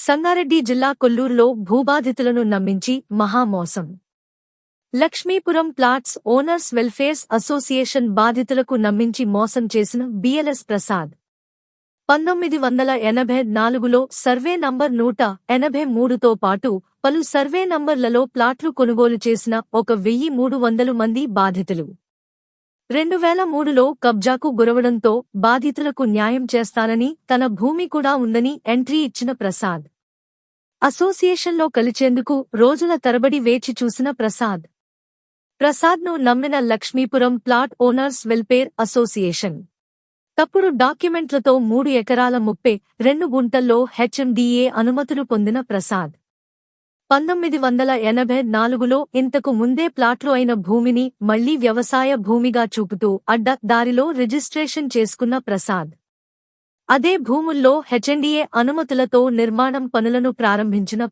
సంగారెడ్డి జిల్లా కొల్లూరులో భూబాధితులను నమ్మించి మహామోసం. Lakshmipuram plots owners welfares association బాధితులకు నమ్మించి మోసం చేసిన బిఎల్ఎస్ ప్రసాద్ 1984లో సర్వే నంబర్ 183తో పాటు పలు సర్వే నంబర్లలో ప్లాట్లు కొనుగోలు చేసిన 1300 మంది బాధితులు 2003లో కబ్జాకు గురవడంతో బాధితులకు న్యాయం చేస్తానని, తన భూమి కూడా ఉందని ఎంట్రీ ఇచ్చిన ప్రసాద్ అసోసియేషన్లో కలిచేందుకు రోజుల తరబడి వేచి చూసిన ప్రసాద్ను నమ్మిన Lakshmipuram plot owners welfare association తప్పుడు డాక్యుమెంట్లతో 3 ఎకరాల 32 గుంటల్లో హెచ్ఎండిఏ అనుమతులు పొందిన ప్రసాద్ 1984లో ఇంతకు ముందే ప్లాట్లు అయిన భూమిని మళ్లీ వ్యవసాయ భూమిగా చూపుతూ అడ్డ దారిలో రిజిస్ట్రేషన్ చేసుకున్న ప్రసాద్ అదే భూముల్లో హెచ్ఎండిఏ అనుమతులతో నిర్మాణం పనులను ప్రారంభించిన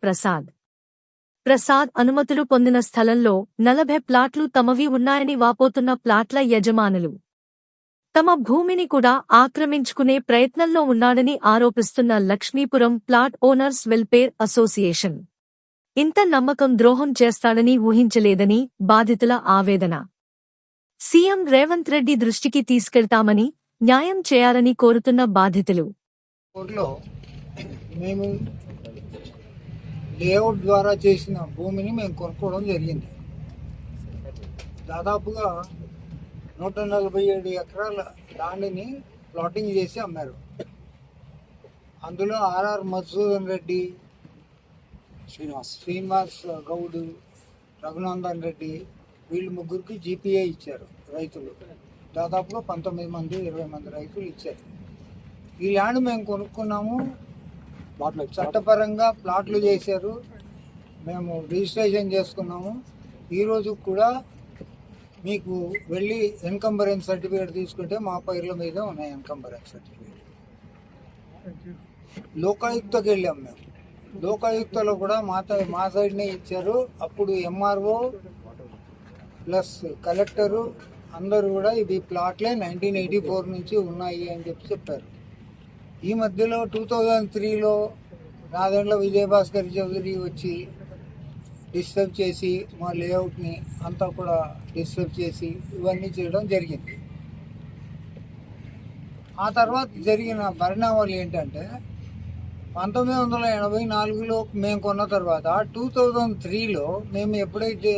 ప్రసాద్ అనుమతులు పొందిన స్థలంలో 40 ప్లాట్లు తమవి ఉన్నాయని వాపోతున్న ప్లాట్ల యజమానులు తమ భూమిని కూడా ఆక్రమించుకునే ప్రయత్నంలో ఉన్నాడని ఆరోపిస్తున్న Lakshmipuram plot owners welfare association ఇంత నమ్మకం ద్రోహం చేస్తాడని ఊహించలేదని బాధితుల ఆవేదన. సీఎం రేవంత్ రెడ్డి దృష్టికి తీసుకెళ్తామని, న్యాయం చేయాలని కోరుతున్న బాధితులు. మేము లేఅవుట్ ద్వారా చేసిన భూమిని మేము కొనుక్కోవడం జరిగింది. దాదాపుగా 147 ఎకరాల ల్యాండ్ని ప్లాటింగ్ చేసి అమ్మారు. అందులో ఆర్ఆర్ మధుసూదన్ రెడ్డి, శ్రీనివాస్ గౌడ్, రఘునందన్ రెడ్డి వీళ్ళు ముగ్గురికి జీపీఏ ఇచ్చారు రైతులు. దాదాపుగా 19 మంది 20 మంది రైతులు ఇచ్చారు. ఈ ల్యాండ్ మేము కొనుక్కున్నాము, చట్టపరంగా ప్లాట్లు చేశారు, మేము రిజిస్ట్రేషన్ చేసుకున్నాము. ఈరోజు కూడా మీకు వెళ్ళి ఎన్కంబరెన్స్ సర్టిఫికేట్ తీసుకుంటే మా పేర్ల మీద ఉన్నాయి ఎన్కంబరెన్స్ సర్టిఫికేట్. లోకాయుక్తకి వెళ్ళాం మేము. లోకాయుక్తలో కూడా మా సైడ్నే ఇచ్చారు. అప్పుడు ఎంఆర్ఓ ప్లస్ కలెక్టరు అందరూ కూడా ఇది ప్లాట్లే 1984 నుంచి ఉన్నాయి అని చెప్పారు. ఈ మధ్యలో 2003లో నాదెండ్ల విజయభాస్కర్ చౌదరి వచ్చి డిస్టర్బ్ చేసి మా లేఅవుట్ని అంతా కూడా డిస్టర్బ్ చేసి ఇవన్నీ చేయడం జరిగింది. ఆ తర్వాత జరిగిన పరిణామాలు ఏంటంటే 1984లో మేము కొన్న తర్వాత 2003లో మేము ఎప్పుడైతే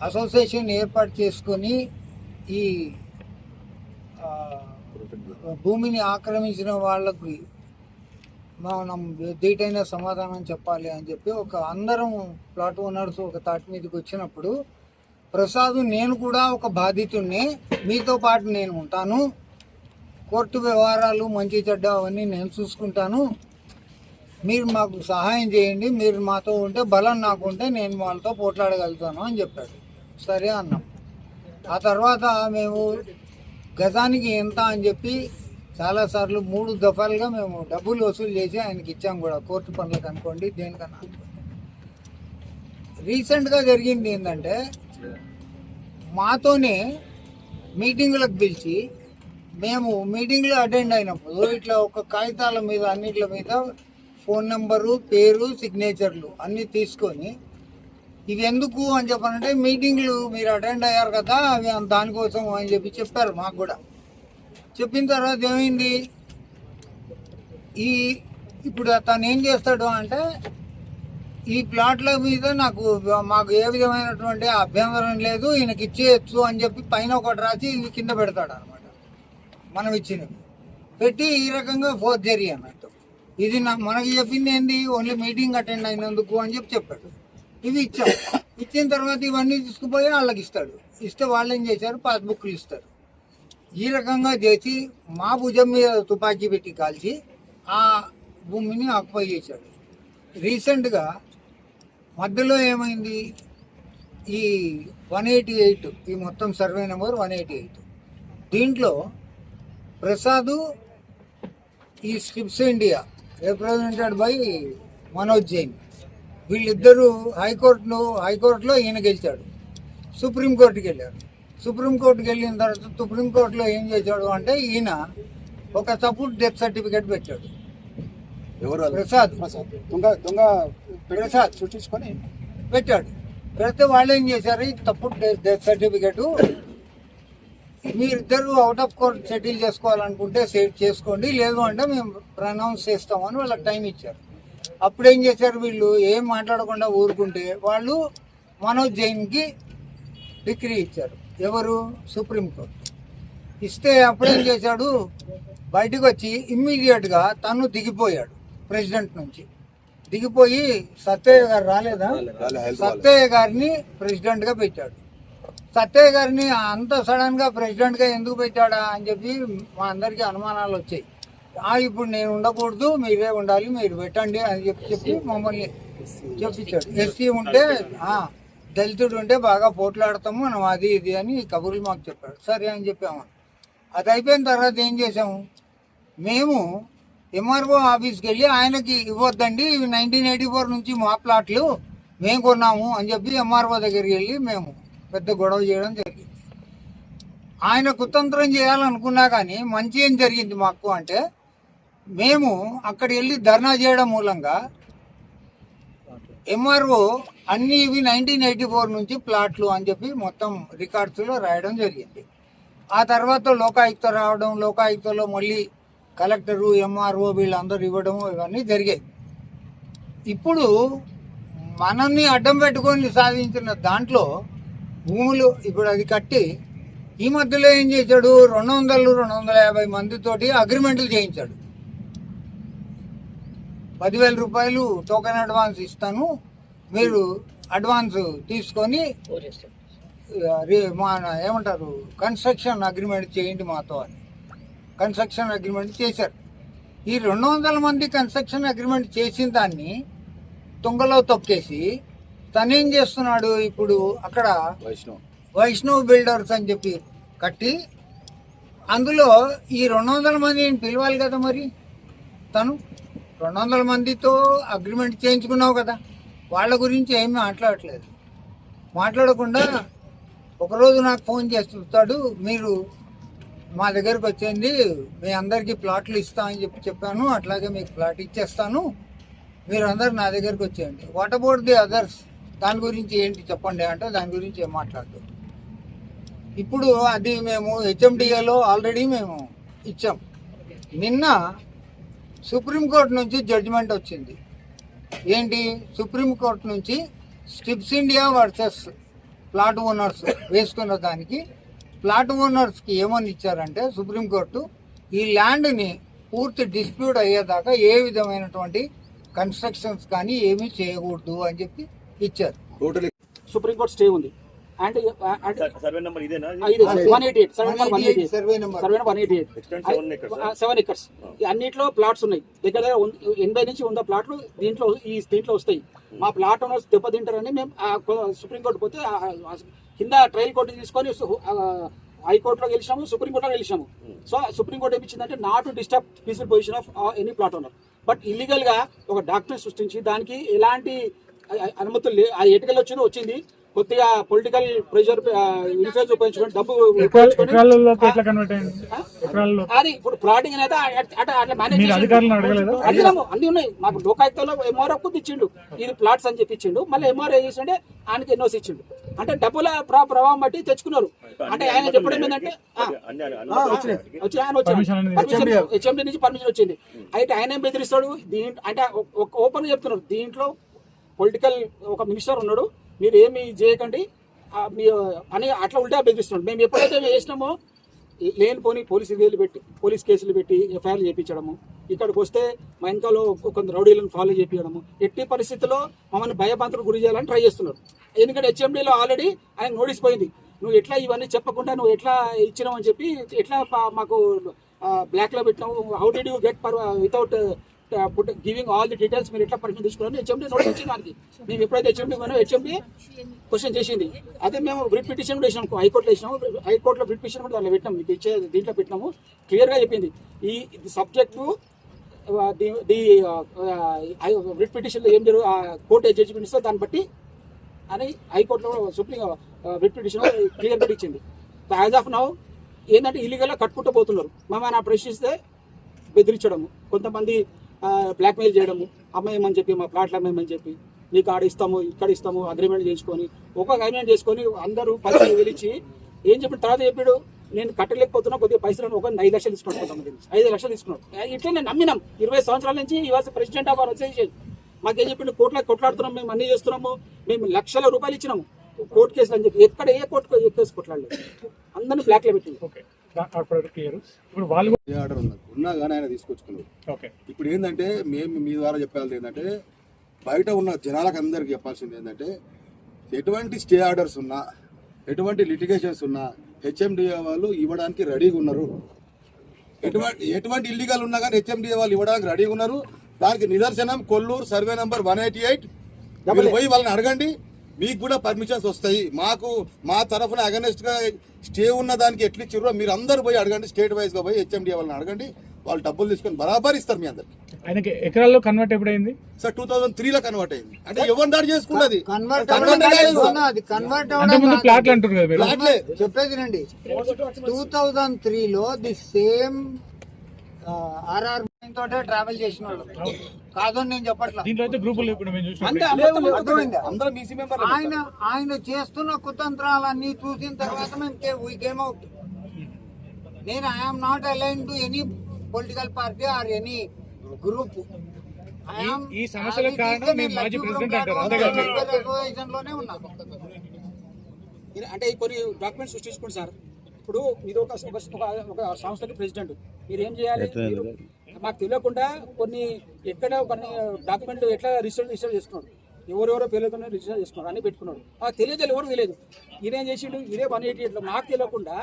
అసోసియేషన్ ఏర్పాటు చేసుకొని ఈ భూమిని ఆక్రమించిన వాళ్ళకి మనం దీటైన సమాధానం చెప్పాలి అని చెప్పి అందరం ప్లాట్ ఓనర్స్ ఒక తాటి మీదకి వచ్చినప్పుడు ప్రసాద్ నేను కూడా ఒక బాధితుడిని, మీతో పాటు నేను ఉంటాను, కోర్టు వ్యవహారాలు మంచి చెడ్డ అవన్నీ నేను చూసుకుంటాను, మీరు మాకు సహాయం చేయండి, మీరు మాతో ఉంటే బలం నాకుంటే నేను వాళ్ళతో పోట్లాడగలుగుతాను అని చెప్పాడు. సరే అన్నాం. ఆ తర్వాత మేము గజానికి ఎంత అని చెప్పి చాలాసార్లు 3 దఫాలుగా మేము డబ్బులు వసూలు చేసి ఆయనకి ఇచ్చాం కూడా, కోర్టు పనులకు అనుకోండి దేనికన్నా. రీసెంట్గా జరిగింది ఏంటంటే మాతోనే మీటింగులకు పిలిచి మేము మీటింగ్లో అటెండ్ అయినప్పుడు ఇట్లా ఒక కాగితాల మీద అన్నిట్ల మీద ఫోన్ నెంబరు, పేరు, సిగ్నేచర్లు అన్నీ తీసుకొని ఇవి ఎందుకు అని చెప్పానంటే మీటింగ్లు మీరు అటెండ్ అయ్యారు కదా అవి దానికోసం అని చెప్పి చెప్పారు మాకు కూడా. చెప్పిన తర్వాత ఏమైంది, ఇప్పుడు తను ఏం చేస్తాడు అంటే ఈ ప్లాట్ల మీద మాకు ఏ విధమైనటువంటి అభ్యంతరం లేదు, ఈయనకి ఇచ్చేయచ్చు అని చెప్పి పైన ఒకటి రాసి ఇవి కింద పెడతాడు అనమాట. మనం ఇచ్చినవి పెట్టి ఈ రకంగా ఫోర్జరీ అన్నట్టు. ఇది మనకి చెప్పింది ఏంటి, ఓన్లీ మీటింగ్ అటెండ్ అయినందుకు అని చెప్పాడు. ఇవి ఇచ్చాం. ఇచ్చిన తర్వాత ఇవన్నీ తీసుకుపోయి వాళ్ళకి ఇస్తాడు. ఇస్తే వాళ్ళు ఏం చేశారు, పాస్బుక్లు ఇస్తారు. ఈ రకంగా చేసి మా భుజం మీద తుపాకీ పెట్టి కాల్చి ఆ భూమిని ఆక్యుపై చేశాడు. రీసెంట్గా మధ్యలో ఏమైంది, ఈ 188 ఈ మొత్తం సర్వే నెంబర్ 188 దీంట్లో ప్రసాద్ ఈ thrips India represented by Manoj Jain వీళ్ళిద్దరూ హైకోర్టులో ఈయన గెలిచాడు. సుప్రీంకోర్టుకి వెళ్ళారు. సుప్రీంకోర్టుకి వెళ్ళిన తర్వాత సుప్రీంకోర్టులో ఏం చేశాడు అంటే ఈయన ఒక తప్పుడు డెత్ సర్టిఫికేట్ పెట్టాడు. ప్రసాద్ దొంగ ప్రసాద్ సృష్టించుకొని పెట్టాడు. పెడితే వాళ్ళు ఏం చేశారు, ఇది తప్పుడు డెత్ సర్టిఫికెట్, మీరిద్దరు అవుట్ ఆఫ్ కోర్ట్ సెటిల్ చేసుకోవాలనుకుంటే చేసుకోండి, లేదు అంటే మేము ప్రనౌన్స్ చేస్తామని వాళ్ళకి టైం ఇచ్చారు. అప్పుడేం చేశారు, వీళ్ళు ఏం మాట్లాడకుండా ఊరుకుంటే వాళ్ళు మనోజ్ జైన్కి డిగ్రీ ఇచ్చారు. ఎవరు? సుప్రీంకోర్టు ఇస్తే అప్పుడేం చేశాడు, బయటకు వచ్చి ఇమ్మీడియట్గా తను దిగిపోయాడు. ప్రెసిడెంట్ నుంచి దిగిపోయి సత్తయ్య గారు రాలేదా, సత్తయ్య గారిని ప్రెసిడెంట్గా పెట్టాడు. సత్తయ్య గారిని అంత సడన్గా ప్రెసిడెంట్గా ఎందుకు పెట్టాడా అని చెప్పి మా అందరికీ అనుమానాలు వచ్చాయి. ఇప్పుడు నేను ఉండకూడదు, మీరే ఉండాలి, మీరు పెట్టండి అని చెప్పి మమ్మల్ని చెప్పించాడు. ఎస్సీ ఉంటే దళితుడు ఉంటే బాగా పోట్లాడతాము మనం, అది ఇది అని కబుర్లు మాకు చెప్పాడు. సరే అని చెప్పాము. అది అయిపోయిన తర్వాత ఏం చేసాము, మేము ఎంఆర్ఓ ఆఫీస్కి వెళ్ళి ఆయనకి ఇవ్వద్దండి, ఇవి 1984 నుంచి మా ప్లాట్లు మేము కొన్నాము అని చెప్పి ఎంఆర్ఓ దగ్గరికి వెళ్ళి మేము పెద్ద గొడవ చేయడం జరిగింది. ఆయన కుతంత్రం చేయాలనుకున్నా కానీ మంచి ఏం జరిగింది మాకు అంటే, మేము అక్కడ వెళ్ళి ధర్నా చేయడం మూలంగా ఎంఆర్ఓ అన్ని ఇవి 1984 నుంచి ప్లాట్లు అని చెప్పి మొత్తం రికార్డ్స్లో రాయడం జరిగింది. ఆ తర్వాత లోకాయుక్త రావడం, లోకాయుక్తలో మళ్ళీ కలెక్టరు ఎంఆర్ఓ వీళ్ళందరూ ఇవ్వడం, ఇవన్నీ జరిగాయి. ఇప్పుడు మనల్ని అడ్డం పెట్టుకొని సాధించిన దాంట్లో భూములు ఇప్పుడు అది కట్టి ఈ మధ్యలో ఏం చేశాడు, 200-250 మందితోటి అగ్రిమెంట్లు చేయించాడు. 10,000 రూపాయలు టోకెన్ అడ్వాన్స్ ఇస్తాను, మీరు అడ్వాన్స్ తీసుకొని ఏమంటారు కన్స్ట్రక్షన్ అగ్రిమెంట్ చేయండి మాతో అని కన్స్ట్రక్షన్ అగ్రిమెంట్ చేశారు. ఈ 200 మంది కన్స్ట్రక్షన్ అగ్రిమెంట్ చేసిన దాన్ని తుంగలో తొక్కేసి తనేం చేస్తున్నాడు, ఇప్పుడు అక్కడ వైష్ణవ్ బిల్డర్స్ అని చెప్పి కట్టి అందులో ఈ 200 మందిని పిలవాలి కదా, మరి తను 200 మందితో అగ్రిమెంట్ చేయించుకున్నావు కదా, వాళ్ళ గురించి ఏమీ మాట్లాడట్లేదు. మాట్లాడకుండా ఒకరోజు నాకు ఫోన్ చేస్తాడు, మీరు మా దగ్గరకు వచ్చేయండి, మీ అందరికీ ప్లాట్లు ఇస్తామని చెప్పాను, అట్లాగే మీకు ప్లాట్ ఇచ్చేస్తాను, మీరు అందరు నా దగ్గరకు వచ్చేయండి. వాట్ అబౌట్ ది అదర్స్, దాని గురించి ఏంటి చెప్పండి అంటే దాని గురించి ఏం మాట్లాడదు. ఇప్పుడు అది మేము హెచ్ఎండిఏలో ఆల్రెడీ మేము ఇచ్చాం. నిన్న సుప్రీంకోర్టు నుంచి జడ్జిమెంట్ వచ్చింది. ఏంటి, సుప్రీంకోర్టు నుంచి strips India versus plot owners వేసుకున్న దానికి ప్లాట్ ఓనర్స్కి ఏమని ఇచ్చారంటే సుప్రీంకోర్టు ఈ ల్యాండ్ని పూర్తి డిస్ప్యూట్ అయ్యేదాకా ఏ విధమైనటువంటి కన్స్ట్రక్షన్స్ కానీ ఏమీ చేయకూడదు అని చెప్పి ఇచ్చారు. సుప్రీంకోర్టు స్టే ఉంది. అండ్ సర్వే నెంబర్ ఇదేనా? 188 సర్వే నెంబర్ 188 7 ఎకర్స్. అన్నిట్లో ప్లాట్స్ ఉన్నాయి. దగ్గర 80 నుంచి 100 ప్లాట్లు దీంట్లో వస్తాయి. మా ప్లాట్ ఓనర్స్ దెబ్బతింటారని మేము సుప్రీంకోర్టు పోతే కింద ట్రయల్ కోర్టు తీసుకొని హైకోర్టులో గెలిచాము, సుప్రీంకోర్టులో గెలిచాము. సో సుప్రీంకోర్టు ఏమిచ్చిందంటే not to disturb peaceful position of any plot owner. But illegal గా ఒక డాక్యుమెంట్ సృష్టించి దానికి ఎలాంటి అనుమతులు ఆ ఎటుకలు వచ్చింది కొద్దిగా పొలిటికల్ ప్రెషర్ ఇన్ఫ్లుయెన్స్ ఉపయోగించుకొని డబ్బు అది ఇప్పుడు ప్లాటింగ్ అనేది అట్లా మేనేజ్ అడిగినాము. అన్ని ఉన్నాయి మాకు. లోకాయుక్తలో ఎంఆర్ఓ కొద్ది ఇచ్చిండు, ఇది ప్లాట్స్ అని చెప్పి ఇచ్చిండు. మళ్ళీ ఎంఆర్ఓ చేసిండే ఆయనకి ఎన్నోసి ఇచ్చిండు. అంటే డబ్బుల ప్రభావం బట్టి తెచ్చుకున్నారు. అంటే ఆయన చెప్పడం ఏంటంటే వచ్చి ఆయన వచ్చి హెచ్ఎండి నుంచి పర్మిషన్ వచ్చింది. అయితే ఆయన ఏం బెదిరిస్తాడు, అంటే ఓపెన్ చెప్తున్నారు, దీంట్లో పొలిటికల్ ఒక మినిస్టర్ ఉన్నాడు, మీరు ఏమి చేయకండి అని అట్లా ఉల్టా బెదిరిస్తున్నాడు. మేము ఎప్పుడైతే చేసినామో లేనిపోని పోలీస్ కేసులు పెట్టి ఎఫ్ఐఆర్లు చేయించడము, ఇక్కడికి వస్తే మా వెనకాలో కొంత రౌడీలను ఫాలో చేయించడము, ఎట్టి పరిస్థితుల్లో మమ్మల్ని భయభ్రాంతులకు గురి చేయాలని ట్రై చేస్తున్నారు. ఎందుకంటే హెచ్ఎండీలో ఆల్రెడీ ఆయన నోటీస్ పోయింది, నువ్వు ఎట్లా ఇవన్నీ చెప్పకుండా నువ్వు ఎట్లా ఇచ్చినావు అని చెప్పి, ఎట్లా మాకు బ్లాక్లో పెట్టినావు, how did you get without giving all the details, మీరు ఎట్లా పర్మిషన్ తీసుకున్నాను హెచ్ఎండీ నోటీస్ వచ్చింది దానికి. మేము ఎప్పుడైతే హెచ్ఎండీ పోయినా హెచ్ఎండీ క్వశ్చన్ చేసింది. అదే మేము రిట్ పిటిషన్ కూడా వేసినాము, హైకోర్టులో వేసినాము. హైకోర్టులో రిట్ పిటిషన్ కూడా దాంట్లో పెట్టినాము, మీకు ఇచ్చే దీంట్లో పెట్టినాము. క్లియర్గా చెప్పింది ఈ సబ్జెక్టు రిట్ పిటిషన్లో ఏం కోర్టు జడ్జిమెంట్ ఇస్తే దాన్ని బట్టి అని హైకోర్టులో సుప్రీం రిట్ పిటిషన్ క్లియర్గా ఇచ్చింది. యాజ్ ఆఫ్ నౌ ఏంటంటే ఇల్లీగల్గా కట్టుకుంటూ పోతున్నారు. మమ్మల్ని ప్రశ్నిస్తే బెదిరించడము, కొంతమంది బ్లాక్మెయిల్ చేయడము, అమ్మేయమని చెప్పి మా ప్లాట్లు అమ్మేయమని చెప్పి నీకు ఆడ ఇస్తాము ఇక్కడ ఇస్తాము అగ్రిమెంట్ చేసుకొని అగ్రిమెంట్ చేసుకొని అందరూ 10,000 పిలిచి ఏం చెప్పిన తర్వాత చెప్పాడు నేను కట్టలేకపోతున్నా కొద్దిగా పైసలు ఒక 5 లక్షలు తీసుకున్నాడు, 5 లక్షలు తీసుకున్నాడు. ఇట్లా నేను నమ్మినాం 20 సంవత్సరాల నుంచి ఈ was president of our association. మాకేం చెప్పిండు కొట్లాడుతున్నాం, మేము అన్ని చేస్తున్నాము, మేము లక్షల రూపాయలు ఇచ్చినాము కోర్టు కేసులు అని చెప్పి. ఎక్కడ ఏ కోర్టు కేసు కొట్లాడలేదు, అందరినీ బ్లాక్ లో పెట్టింది. ఇప్పుడు వాళ్ళు ఆర్డర్ ఉన్నా కానీ ఆయన తీసుకొచ్చుకున్నారు. ఇప్పుడు ఏంటంటే మేము మీ ద్వారా చెప్పాల్సింది ఏంటంటే బయట ఉన్న జనాలకు అందరికి చెప్పాల్సింది ఏంటంటే ఎటువంటి స్టే ఆర్డర్స్ ఉన్నా ఎటువంటి లిటిగేషన్స్ ఉన్నా హెచ్ఎండిఏ వాళ్ళు ఇవ్వడానికి రెడీగా ఉన్నారు. ఎటువంటి ఇల్లీగల్ ఉన్నా కానీ హెచ్ఎండిఏ వాళ్ళు ఇవ్వడానికి రెడీగా ఉన్నారు. దానికి నిదర్శనం కొల్లూరు సర్వే నంబర్ 188 పోయి వాళ్ళని అడగండి, మీకు కూడా పర్మిషన్స్ వస్తాయి. మా తరఫున అగనెస్ట్ గా స్టే ఉన్న దానికి ఎట్లు ఇచ్చిర్రో మీరు అందరు పోయి అడగండి, స్టేట్ వైజ్ గా పోయి హెచ్ఎండిఏ వాళ్ళని అడగండి, వాళ్ళు డబ్బులు తీసుకొని బరాబర్ ఇస్తారు మీ అందరికి. ఆయనకి ఎకరాల్లో కన్వర్ట్ ఎప్పుడైంది సార్ 2003లో కన్వర్ట్ అయింది. అంటే ఎవరు దాడి చేసుకున్నది ప్లాట్లు అంటారు కదా మీరు. చెప్పేది రండి, 2003లో ది సేమ్ ఆర్ఆర్ తోటే ట్రావెల్ చేసిన వాళ్ళు కాదని నేను చెప్పట్లేదు. దీంట్లో అయితే గ్రూపులు ఇప్పుడు మేము చూసాం. ఆయన చేస్తున్న కుతంత్రాలన్నీ చూసిన తర్వాత మేము వీ కేమ్ అవుట్. నేను I'm not align to any political party or any group. ఈ సమస్యలకు కారణం మేము మాజీ ప్రెసిడెంట్ అంటారు. అసోసియేషన్ లోనే ఉన్నాను. అంటే కొన్ని డాక్యుమెంట్స్ సృష్టించుకోండి సార్. ఇప్పుడు మీరు ఒక సంస్థకి ప్రెసిడెంట్, మీరు ఏం చేయాలి? మీరు మాకు తెలియకుండా కొన్ని డాక్యుమెంట్ ఎట్లా రిజిస్టర్ చేసుకున్నాడు, ఎవరెవరో పేర్లతో రిజిస్టర్ చేసుకున్నాడు, అన్ని పెట్టుకున్నాడు. మాకు తెలియదు, ఎవరు తెలియదు. ఇదేం చేసిండు, ఇదే 188లో మాకు తెలియకుండా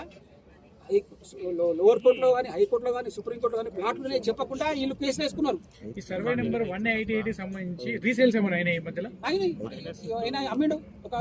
లోవర్ కోర్టులో కానీ హైకోర్టులో కానీ సుప్రీంకోర్టులో కానీ ప్లాట్లు చెప్పకుండా వీళ్ళు కేసులు వేసుకున్నారు. ఈ సర్వే నెంబర్ 188 సంబంధించి రీసేల్స్ ఏమైనా అయినాయి ఈ మధ్యలో? ఆయన అమ్మిండు ఒక